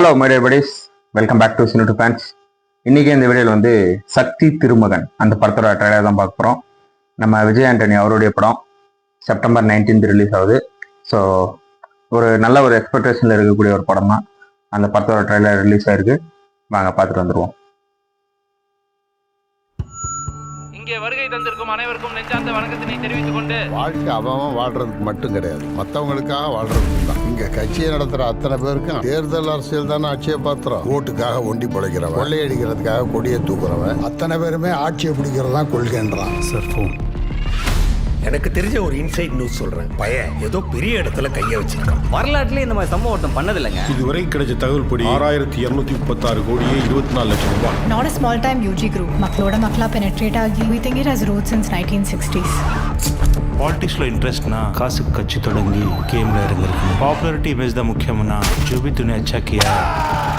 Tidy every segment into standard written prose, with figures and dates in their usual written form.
Hello my dear buddies, welcome back to சினு to fans. இன்னைக்கு இந்த வீடியோவில் வந்து சக்தி திருமகன் அந்த படத்தோட ட்ரைலர் தான் பார்க்க போகிறோம். நம்ம விஜய் ஆண்டனி அவருடைய படம் செப்டம்பர் 19 ரிலீஸ் ஆகுது. ஸோ ஒரு நல்ல ஒரு எக்ஸ்பெக்டேஷனில் இருக்கக்கூடிய ஒரு படம் தான். அந்த படத்தோட ட்ரைலர் ரிலீஸ் ஆயிருக்கு. வாங்க பார்த்துட்டு வந்துடுவோம். இங்கே வருகை தந்திருக்கும் அனைவருக்கும் நெஞ்சார்ந்த வணக்கத்தினை தெரிவித்துக் கொண்டு, வாழ்க்கை அவன் வாழ்றதுக்கு மட்டும் கிடையாது, மற்றவங்களுக்காக வாழ்றதுக்கு தான். இங்க கட்சியை நடத்துற அத்தனை பேருக்கும் தேர்தல் அரசியல் தானே ஆட்சியை பாத்திரம். ஓட்டுக்காக ஒண்டி பிழைக்கிறவன், கொள்ளையடிக்கிறதுக்காக கொடியை தூக்குறவன், அத்தனை பேருமே ஆட்சியை பிடிக்கிறது தான் கொள்கைன்றான். Sir phone. எனக்கு தெரிஞ்ச ஒரு இன்சைட் நியூஸ் சொல்றேன். பையன் ஏதோ பெரிய இடத்துல கைய வச்சிருக்கான். வரலாற்றுல இந்த மாதிரி சம்பவம் ஒருத்தம் பண்ணதில்லைங்க. இதுவரை கிடைச்ச தகவல் படி 6236 கோடியே 24 லட்சம் ரூபாய். Not a small time UG group. Makloda Makla penetrate agi. We think it has roots since 1960s. பாலிட்டிக்ஸ்లో ఇంట్రెస్ట్నా కాసుకు ఖర్చు తొడంగి గేమ్లో ఇறங்கிருக்கணும். பாப்புலாரிட்டி இமேஜ் தான் முக்கியம்னா जो भी तूने अच्छा किया.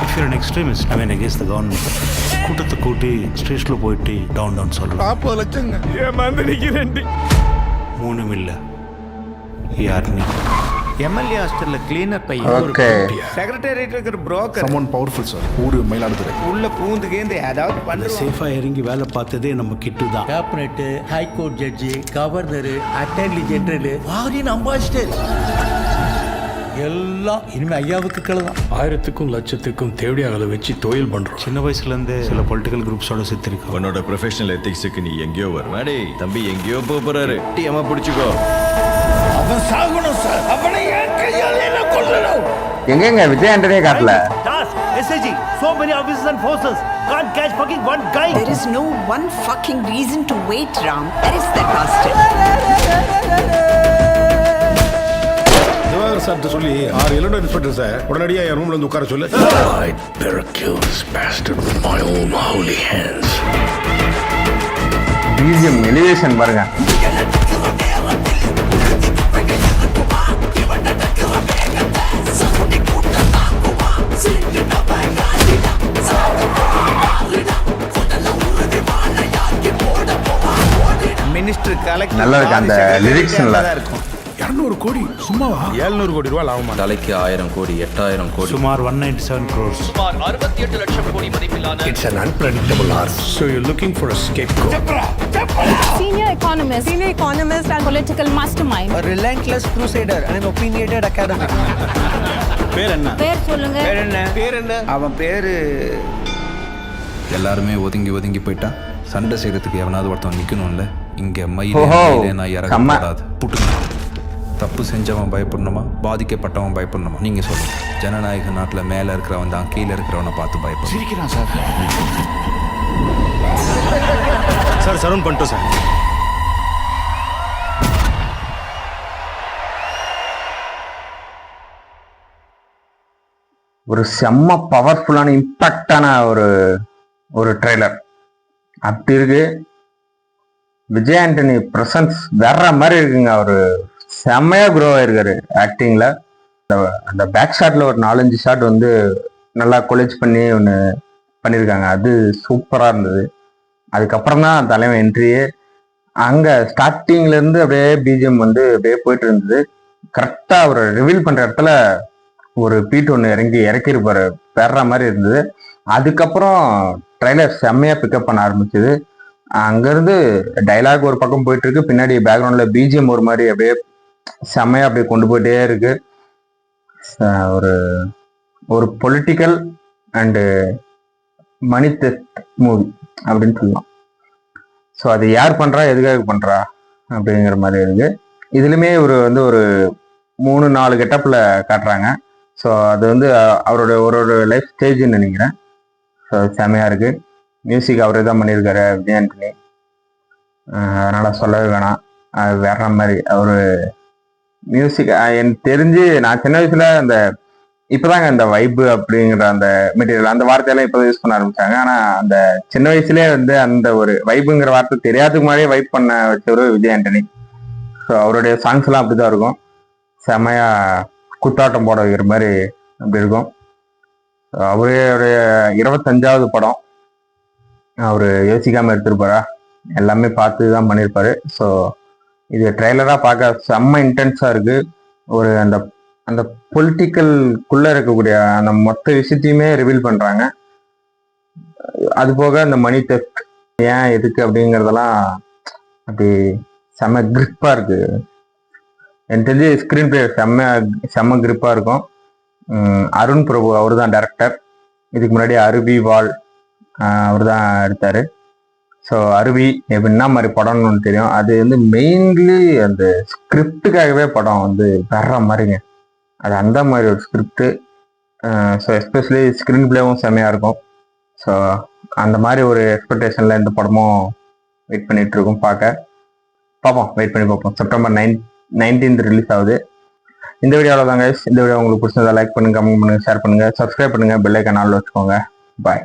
If you're an extremist, I mean against the government, கூட்டத்தை கூட்டி ஸ்ட்ரீட்ஸ்ல போயிட்டு டவுன் சொல்றோம். 40 லட்சங்க ஏமாந்து நிக்கிறேன். 3 மில்ல யாருமே எம்எல்ஏ ஹாஸ்டல்ல கிளீனர் பையன், ஓகே, செக்ரட்டரியேட் இருக்கிற புரோக்கர் someone powerful சார். ஊரு மயிலாடுதுறை. உள்ள பூந்துகேந்து ஏதாவது பண்ண சேஃபா இறங்கி வேலை பார்த்ததே நம்ம கிட்டு தான். கேபினெட், ஹைகோர்ட் ஜட்ஜி, governor, attorney general, foreign ambassador எல்லாம் இனிமே ஐயாவுக்கு கிளதான். 1000க்கும் லட்சத்துக்கும் தேவடியாகளை வச்சு தொழில் பண்றோம். சின்ன வயசுல இருந்தே சில பொலிட்டிக்கல் குரூப்ஸோட சேர்த்திருக்கோம். உன்னோட ப்ரொஃபஷனல் எத்திக்ஸுக்கு நீ எங்கேயோ வருவாடே. தம்பி எங்கேயோ போறாரு, டீமா பிடிச்சிக்கோ. அவன் சாகணும் சார். அவனை ஏன் கையால கொல்லணும்? எங்கெங்க விஜய் ஆண்டனியே காட்டல. SAG, so many officers and forces can't catch fucking one guy. There is no one fucking reason to wait, Ram. Where is that bastard? Diwakar சார்ட்ட சொல்லி 6 எலோட இன்ஸ்பெக்டர் சார் உடனடியா என் ரூம்ல வந்து உட்கார சொல்லு. I'd better kill this bastard with my own holy hands. BGM elevation பாருங்க. Minister collector நல்லா இருக்கு அந்த லிரிக்ஸ். நல்லா இருக்கும். 200 கோடி சும்மாவா? 700 கோடி ரூபாய் லாபமா? தலைக்கு 1000 கோடி 8000 கோடி. சுமார் 197 crores. சுமார் 68 லட்சம் கோடி மதிப்பிலான It's an unpredictable horse. So you're looking for a scapegoat. Senior economist and political mastermind. A relentless crusader and an opinionated academic. பேர் என்ன? பேர் சொல்லுங்க. பேர் என்ன? அவன் பேரு எல்லாருமே ஒதுங்கி போயிட்டா சண்டை செய்யறதுக்கு எவனாவது ஒருத்தன் நிக்கணும்ல. இங்க ஓஹோ, நான் செம்ம. இறங்கக்கூடாது. புட்டுங்க. தப்பு செஞ்சவன் பயப்படணுமா, பாதிக்கப்பட்டவன் பயப்படணுமா? நீங்க சொல்லுங்க. ஜனநாயக நாட்டுல மேல இருக்கிறவன் தான் கீழே இருக்கிறவனை பார்த்து பயப்படும். சிரிக்கிறான் சார். சார் சரவுண்ட் பண்ணிட்டோம் சார். ஒரு செம்ம பவர்ஃபுல்லான இம்பாக்டான ஒரு ட்ரெய்லர் அப்படி இருக்கு. விஜய் ஆண்டனி பிரசன்ஸ் வேற மாதிரி இருக்குங்க. அவரு செம்மையா க்ரோ ஆயிருக்காரு ஆக்டிங்ல. அந்த பேக் ஷாட்ல ஒரு 4-5 ஷாட் வந்து நல்லா கொலேஜ் பண்ணி ஒன்று பண்ணியிருக்காங்க. அது சூப்பரா இருந்தது. அதுக்கப்புறம் தான் தலைவன் என்ட்ரியே. அங்க ஸ்டார்டிங்ல இருந்து அப்படியே பிஜிஎம் வந்து அப்படியே போயிட்டு இருந்தது. கரெக்டா அவர் ரிவீல் பண்ற இடத்துல ஒரு பீட் ஒன்று இறக்கிருப்பாரு, பெற மாதிரி இருந்தது. அதுக்கப்புறம் ட்ரைலர் செம்மையா பிக்கப் பண்ண ஆரம்பிச்சது. அங்கிருந்து டைலாக் ஒரு பக்கம் போயிட்டு இருக்கு, பின்னாடி பேக்ரவுண்ட்ல பிஜிஎம் ஒரு மாதிரி அப்படியே செம்மையா அப்படியே கொண்டு போயிட்டே இருக்கு. ஒரு political and money theft movie அப்படின்னு சொல்லலாம். ஸோ அது யார் பண்றா, எதுக்காக பண்றா அப்படிங்கிற மாதிரி இருக்கு. இதுலயுமே ஒரு 3-4 கெட்டப்ல காட்டுறாங்க. ஸோ அது வந்து அவரோட ஒரு லைஃப் ஸ்டேஜ்னு நினைக்கிறேன். ஸோ செமையா இருக்கு. மியூசிக் அவரே தான் பண்ணியிருக்காரு விஜய் ஆண்டனி. அதனால சொல்லவே வேணாம், அது வேற மாதிரி அவரு மியூசிக். எனக்கு தெரிஞ்சு நான் சின்ன வயசுல இப்பதாங்க இந்த வைப்பு அப்படிங்கிற அந்த மெட்டீரியல், அந்த வார்த்தையெல்லாம் இப்பதான் யூஸ் பண்ண ஆரம்பிச்சாங்க. ஆனா அந்த சின்ன வயசுலேயே வந்து அந்த ஒரு வைப்புங்கிற வார்த்தை தெரியாததுக்கு முன்னாடியே வைப் பண்ண வச்சவரு விஜய் ஆண்டனி. ஸோ அவருடைய சாங்ஸ் எல்லாம் அப்படிதான் இருக்கும். செமையா குத்தாட்டம் போட வைக்கிற மாதிரி அப்படி இருக்கும். அவருடைய 25வது படம். அவரு யோசிக்காம எடுத்திருப்பாரா, எல்லாமே பார்த்து தான் பண்ணியிருப்பாரு. ஸோ இது ட்ரெய்லரா பார்க்க செம்ம இன்டென்ஸா இருக்கு. அந்த அந்த பொலிட்டிக்கல்குள்ள இருக்கக்கூடிய அந்த மொத்த விஷயத்தையுமே ரிவீல் பண்றாங்க. அது போக அந்த மணி டெஸ்ட் ஏன் எதுக்கு அப்படிங்கிறதெல்லாம் அப்படி செம்ம கிரிப்பா இருக்கு. எனக்கு தெரிஞ்சு ஸ்கிரீன் பிளே செம்ம கிரிப்பா இருக்கும். அருண் பிரபு அவர் தான் டைரக்டர். இதுக்கு முன்னாடி அருவி வால் அவர் தான் எடுத்தாரு. ஸோ அருவி என்ன மாதிரி படம்னு ஒன்று தெரியும். அது வந்து மெயின்லி அந்த ஸ்கிரிப்டுக்காகவே படம் வந்து வர்ற மாதிரிங்க. அது அந்த மாதிரி ஒரு ஸ்கிரிப்டு. ஸோ எஸ்பெஷலி ஸ்க்ரீன் பிளேவும் செம்மையாக இருக்கும். ஸோ அந்த மாதிரி ஒரு எக்ஸ்பெக்டேஷனில் இந்த படமும் வெயிட் பண்ணிட்டு இருக்கோம். பார்ப்போம், வெயிட் பண்ணி பார்ப்போம். செப்டம்பர் 19 ரிலீஸ் ஆகுது. இந்த வீடியோவில் தாங்க. இந்த வீடியோ உங்களுக்கு பிடிச்சதா லைக் பண்ணுங்க, கமெண்ட் பண்ணுங்க, ஷேர் பண்ணுங்க, சப்ஸ்கிரைப் பண்ணுங்க, பெல் ஐக்கான் ஆல்ல வச்சுக்கோங்க. பாய்.